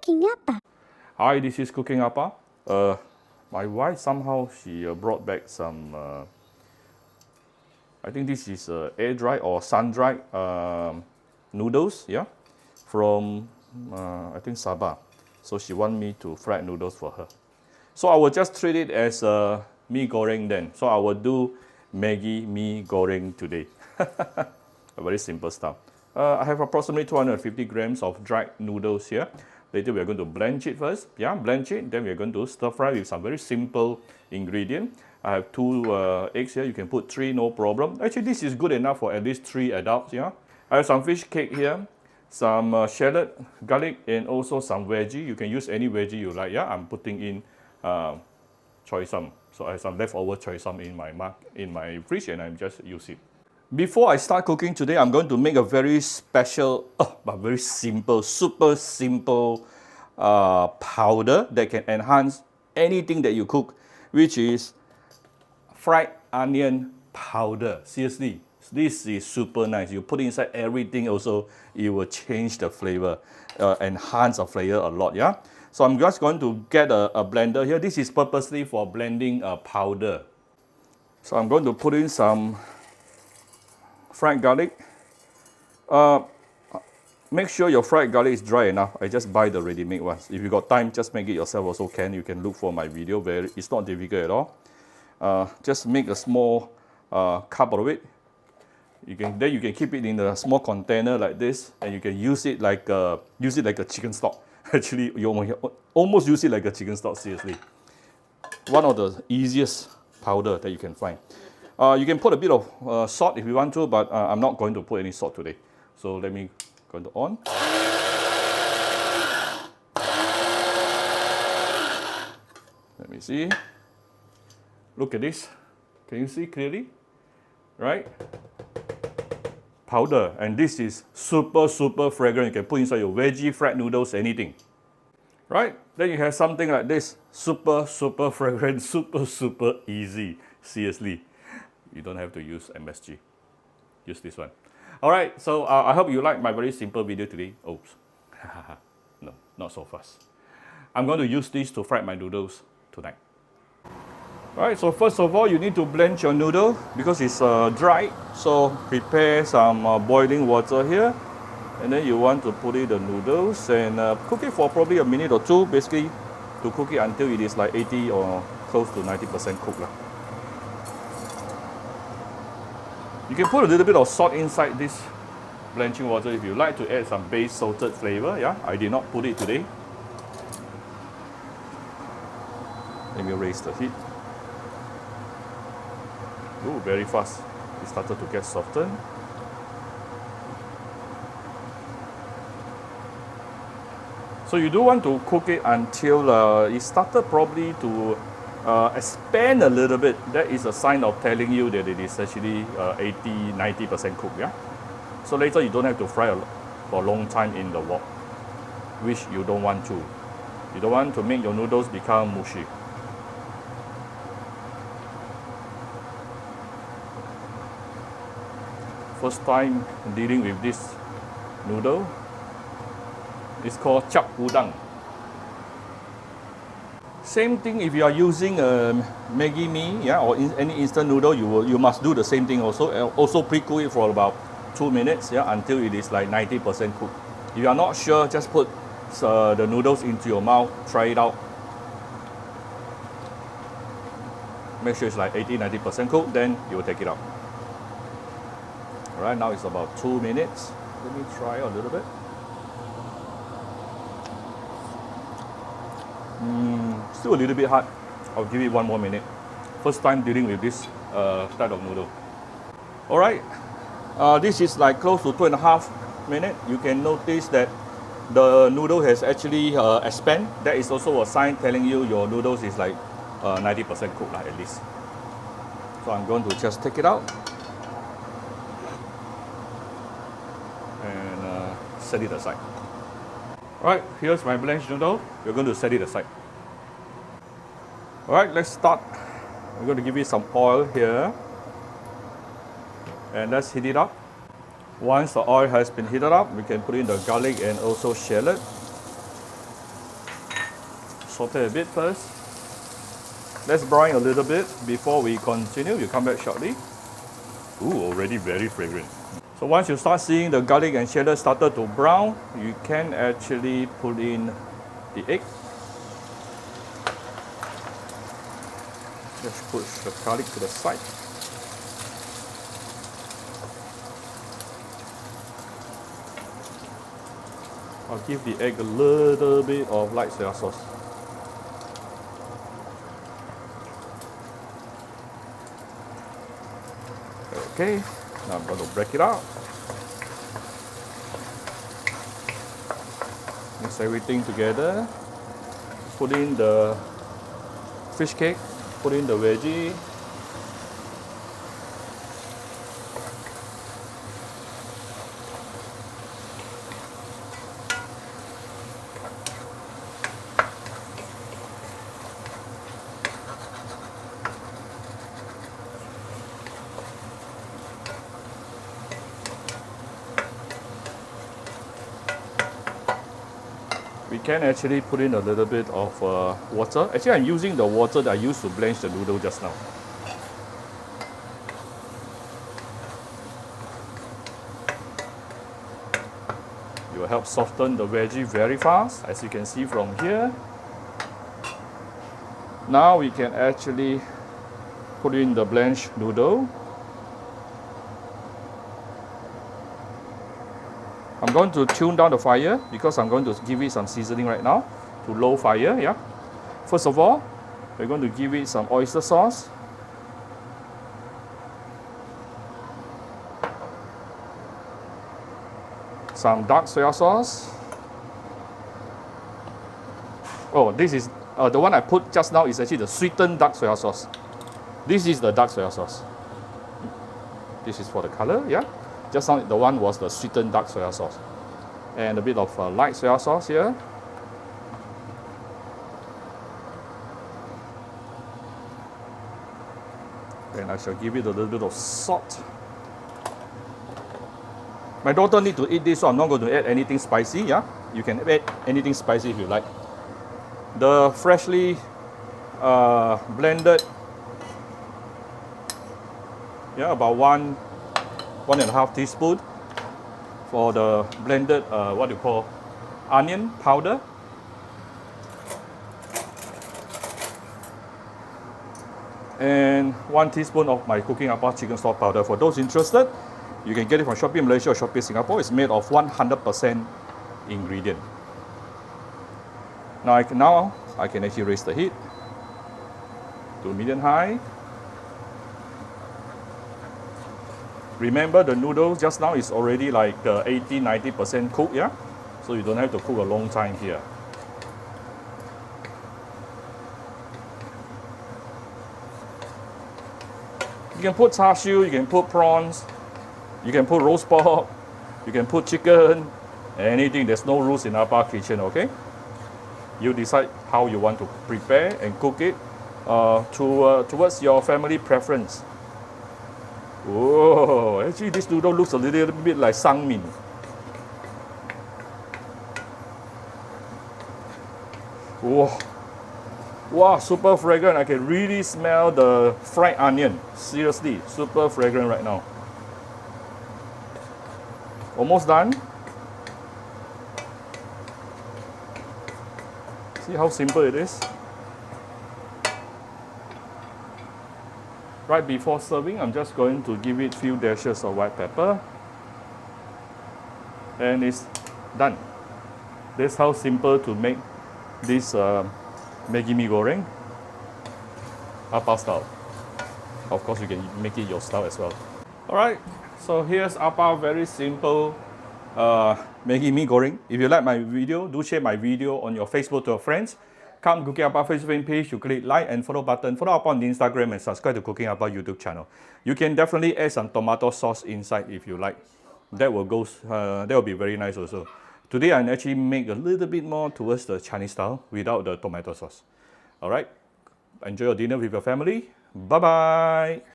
cooking apa? Hi, this is Cooking Appa. My wife somehow she brought back some. I think this is air dried or sun dried noodles. Yeah, from I think Sabah. So she want me to fry noodles for her. So I will just treat it as mee goreng then. So I will do Maggi mee goreng today. A very simple stuff. I have approximately 250 grams of dried noodles here. Later we are going to blanch it first. Yeah, blanch it. Then we are going to stir fry with some very simple ingredient. I have 2 eggs here. You can put 3, no problem. Actually, this is good enough for at least 3 adults. Yeah. I have some fish cake here, some shallot, garlic, and also some veggie. You can use any veggie you like. Yeah, I'm putting in choy sum. So I have some leftover choy sum in my fridge, and I'm just use it. Before I start cooking today, I'm going to make a very special, but very simple, super simple powder that can enhance anything that you cook, which is fried onion powder. Seriously, this is super nice. You put inside everything also, it will change the flavor, enhance the flavor a lot, yeah? So I'm just going to get a blender here. This is purposely for blending powder. So I'm going to put in some fried garlic. Make sure your fried garlic is dry enough. I just buy the ready-made ones. If you got time, just make it yourself also can. You can look for my video. It's not difficult at all. Just make a small cup of it. Then you can keep it in a small container like this, and you can use it like a chicken stock. Actually, you almost use it like a chicken stock. Seriously, one of the easiest powder that you can find. You can put a bit of salt if you want to, but I'm not going to put any salt today. So let me go on. Let me see. Look at this. Can you see clearly? Right? Powder. And this is super, super fragrant. You can put inside your veggie, fried noodles, anything. Right? Then you have something like this. Super, super fragrant, super, super easy. Seriously. You don't have to use MSG. Use this one. All right, so I hope you like my very simple video today. Oops. No, not so fast. I'm going to use this to fry my noodles tonight. All right, so first of all, you need to blanch your noodle because it's dry. So prepare some boiling water here. And then you want to put in the noodles and cook it for probably a minute or 2, basically to cook it until it is like 80 or close to 90% cooked. You can put a little bit of salt inside this blanching water if you like to add some base salted flavor. Yeah, I did not put it today. Let me raise the heat. Ooh, very fast. It started to get softened. So you do want to cook it until it started probably to expand a little bit. That is a sign of telling you that it is actually 80-90% cooked. Yeah. So later you don't have to fry for a long time in the wok, which you don't want to. You don't want to make your noodles become mushy. First time dealing with this noodle. It's called chap udang. Same thing if you are using Maggi mee, yeah, or any instant noodle, you must do the same thing also. Also pre-cook it for about 2 minutes, yeah, until it is like 90% cooked. If you are not sure, just put the noodles into your mouth, try it out. Make sure it's like 80-90% cooked, then you will take it out. All right, now it's about 2 minutes. Let me try a little bit. Still a little bit hard. I'll give it 1 more minute. First time dealing with this type of noodle. All right, this is like close to 2.5 minutes. You can notice that the noodle has actually expanded. That is also a sign telling you your noodles is like 90% cooked at least. So I'm going to just take it out and set it aside. Alright, here's my blanched noodle. We're going to set it aside. Alright, let's start. I'm going to give it some oil here. And let's heat it up. Once the oil has been heated up, we can put in the garlic and also shallot. saute a bit first. Let's brown a little bit before we continue. We'll come back shortly. Ooh, already very fragrant. So once you start seeing the garlic and shallot started to brown, you can actually put in the egg. Just push the garlic to the side. I'll give the egg a little bit of light soy sauce. Okay, now I'm going to break it out. Mix everything together. Put in the fish cake, put in the veggie. We can actually put in a little bit of water. Actually, I'm using the water that I used to blanch the noodle just now. It will help soften the veggie very fast, as you can see from here. Now we can actually put in the blanched noodle. I'm going to tune down the fire because I'm going to give it some seasoning right now to low fire. Yeah. First of all, we're going to give it some oyster sauce. Some dark soy sauce. Oh, this is the one I put just now is actually the sweetened dark soy sauce. This is the dark soy sauce. This is for the color. Yeah. Just now the one was the sweetened dark soy sauce. And a bit of light soy sauce here. And I shall give it a little bit of salt. My daughter needs to eat this, so I'm not going to add anything spicy. Yeah, you can add anything spicy if you like. The freshly blended, yeah, about 1.5 teaspoon for the blended what do you call onion powder. And 1 teaspoon of my cooking appa chicken stock powder. For those interested, you can get it from Shopee Malaysia or Shopee Singapore. It's made of 100% ingredient. Now I can actually raise the heat to medium high. Remember, the noodles just now is already like 80-90% cooked, yeah? So you don't have to cook a long time here. You can put char siu, you can put prawns, you can put roast pork, you can put chicken, anything. There's no rules in Appa kitchen, okay? You decide how you want to prepare and cook it towards your family preference. Whoa, actually this noodle looks a little bit like sangmin. Whoa. Wow, super fragrant. I can really smell the fried onion. Seriously, super fragrant right now. Almost done. See how simple it is? Right before serving, I'm just going to give it a few dashes of white pepper. And it's done. That's how simple to make this Maggi mee goreng, Appa style. Of course, you can make it your style as well. All right, so here's Appa very simple Maggi mee goreng. If you like my video, do share my video on your Facebook to your friends. Come Cooking Appa Facebook page, you click like and follow button. Follow up on Instagram and subscribe to Cooking Appa YouTube channel. You can definitely add some tomato sauce inside if you like. That will go. That will be very nice also. Today I actually make a little bit more towards the Chinese style without the tomato sauce. All right. Enjoy your dinner with your family. Bye bye.